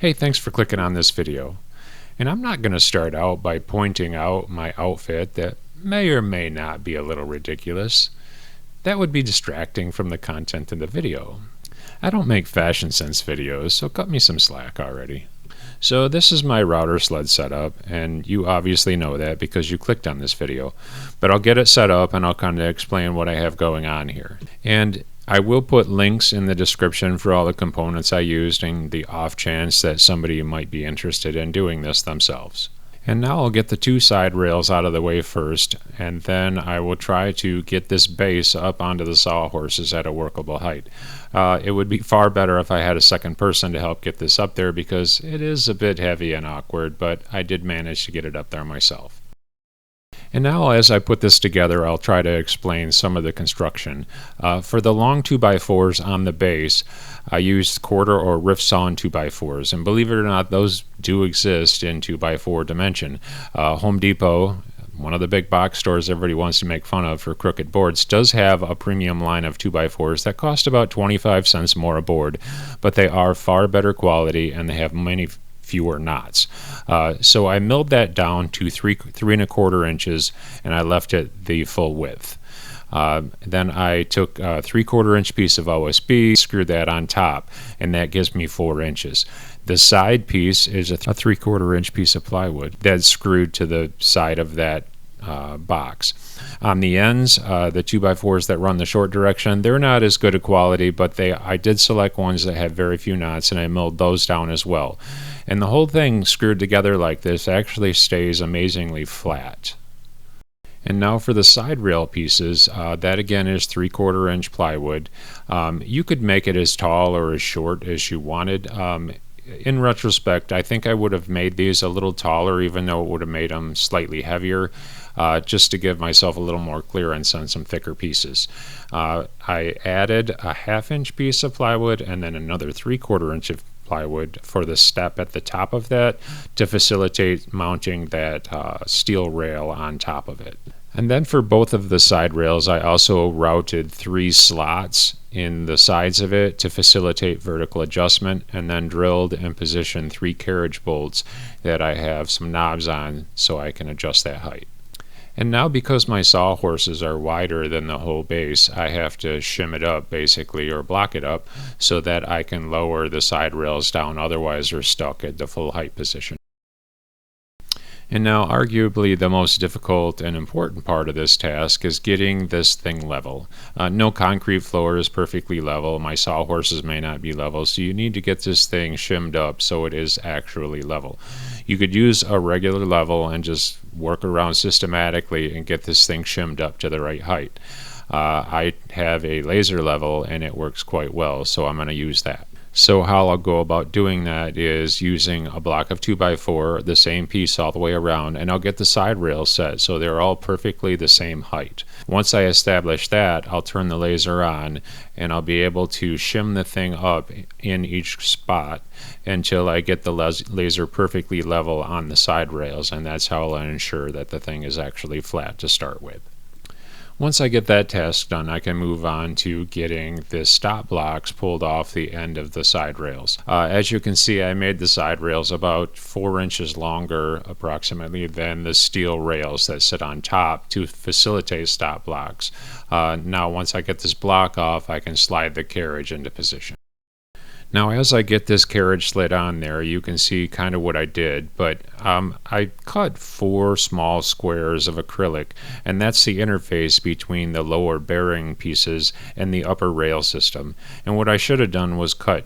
Hey, thanks for clicking on this video. And I'm not going to start out by pointing out my outfit that may or may not be a little ridiculous. That would be distracting from the content in the video. I don't make fashion sense videos, so cut me some slack already. So this is my router sled setup, and you obviously know that because you clicked on this video. But I'll get it set up and I'll kind of explain what I have going on here. And I will put links in the description for all the components I used in the off chance that somebody might be interested in doing this themselves. And now I'll get the two side rails out of the way first, and then I will try to get this base up onto the sawhorses at a workable height. It would be far better if I had a second person to help get this up there because it is a bit heavy and awkward, but I did manage to get it up there myself. And now as I put this together, I'll try to explain some of the construction. For the long 2x4s on the base, I used quarter or rift sawn 2x4s, and believe it or not, those do exist in 2x4 dimension. Home Depot, one of the big box stores everybody wants to make fun of for crooked boards, does have a premium line of 2x4s that cost about 25 cents more a board, but they are far better quality and they have many fewer knots. So I milled that down to 3¼ inches, and I left it the full width. Then I took a 3/4 inch piece of OSB, screwed that on top, and that gives me 4 inches. The side piece is a 3/4 inch piece of plywood that's screwed to the side of that box. On the ends, the 2x4s that run the short direction, they're not as good a quality, but I did select ones that have very few knots, and I milled those down as well. And the whole thing screwed together like this actually stays amazingly flat. And now for the side rail pieces, that again is 3/4 inch plywood. You could make it as tall or as short as you wanted. In retrospect, I think I would have made these a little taller, even though it would have made them slightly heavier, just to give myself a little more clearance on some thicker pieces. I added a 1/2 inch piece of plywood and then another 3/4 inch of plywood for the step at the top of that to facilitate mounting that steel rail on top of it. And then for both of the side rails, I also routed 3 slots in the sides of it to facilitate vertical adjustment, and then drilled and positioned 3 carriage bolts that I have some knobs on so I can adjust that height. And now because my sawhorses are wider than the whole base, I have to shim it up basically, or block it up, so that I can lower the side rails down, otherwise they're stuck at the full height position. And now arguably the most difficult and important part of this task is getting this thing level. No concrete floor is perfectly level. My sawhorses may not be level, so you need to get this thing shimmed up so it is actually level. You could use a regular level and just work around systematically and get this thing shimmed up to the right height. I have a laser level and it works quite well, so I'm going to use that. So how I'll go about doing that is using a block of 2x4, the same piece all the way around, and I'll get the side rails set so they're all perfectly the same height. Once I establish that, I'll turn the laser on and I'll be able to shim the thing up in each spot until I get the laser perfectly level on the side rails, and that's how I'll ensure that the thing is actually flat to start with. Once I get that task done, I can move on to getting the stop blocks pulled off the end of the side rails. As you can see, I made the side rails about 4 inches longer approximately than the steel rails that sit on top to facilitate stop blocks. Now once I get this block off, I can slide the carriage into position. Now as I get this carriage slid on there, you can see kind of what I did, but I cut 4 small squares of acrylic, and that's the interface between the lower bearing pieces and the upper rail system. And what I should have done was cut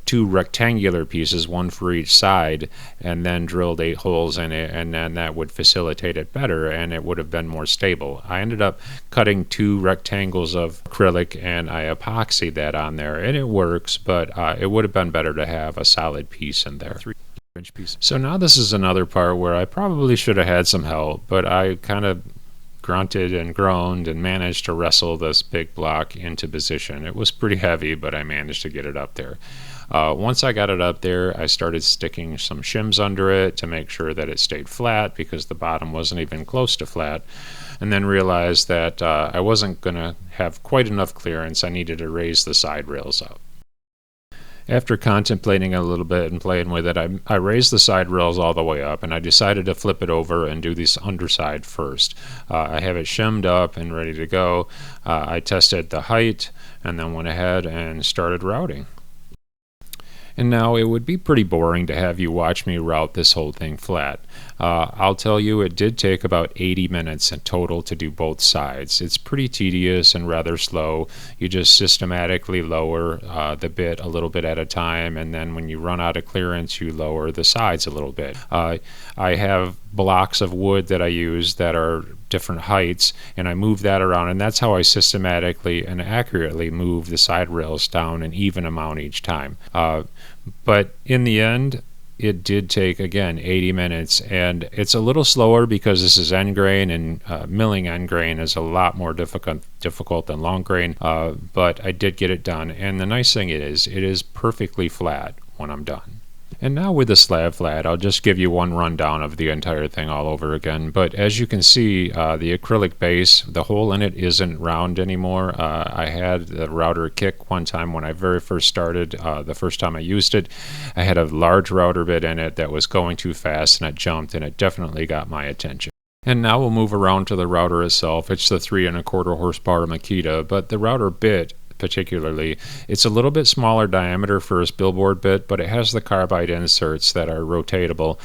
2 rectangular pieces, one for each side, and then drilled 8 holes in it, and then that would facilitate it better and it would have been more stable. I ended up cutting 2 rectangles of acrylic and I epoxied that on there, and it works, but it would have been better to have a solid piece in there. 3-inch piece. So now this is another part where I probably should have had some help, but I kind of grunted and groaned and managed to wrestle this big block into position. It was pretty heavy, but I managed to get it up there. Once I got it up there, I started sticking some shims under it to make sure that it stayed flat, because the bottom wasn't even close to flat, and then realized that I wasn't going to have quite enough clearance. I needed to raise the side rails up. After contemplating a little bit and playing with it, I raised the side rails all the way up, and I decided to flip it over and do this underside first. I have it shimmed up and ready to go. I tested the height and then went ahead and started routing. And now it would be pretty boring to have you watch me route this whole thing flat. I'll tell you, it did take about 80 minutes in total to do both sides. It's pretty tedious and rather slow. You just systematically lower the bit a little bit at a time, and then when you run out of clearance, you lower the sides a little bit. I have blocks of wood that I use that are different heights, and I move that around, and that's how I systematically and accurately move the side rails down an even amount each time. But in the end, it did take, again, 80 minutes, and it's a little slower because this is end grain, and milling end grain is a lot more difficult than long grain, but I did get it done, and the nice thing is it is perfectly flat when I'm done. And now with the slab flat, I'll just give you one rundown of the entire thing all over again. But as you can see, the acrylic base, the hole in it isn't round anymore. I had the router kick one time when I very first started, the first time I used it. I had a large router bit in it that was going too fast, and it jumped, and it definitely got my attention. And now we'll move around to the router itself. It's the 3¼ horsepower Makita, but the router bit particularly, it's a little bit smaller diameter for a billboard bit, but it has the carbide inserts that are rotatable.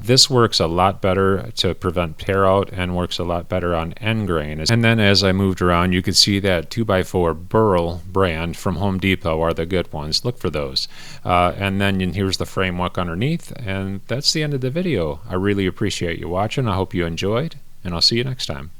This works a lot better to prevent tear out and works a lot better on end grain. And then as I moved around, you could see that 2x4 Burl brand from Home Depot are the good ones. Look for those. And then here's the framework underneath, and that's the end of the video. I really appreciate you watching. I hope you enjoyed, and I'll see you next time.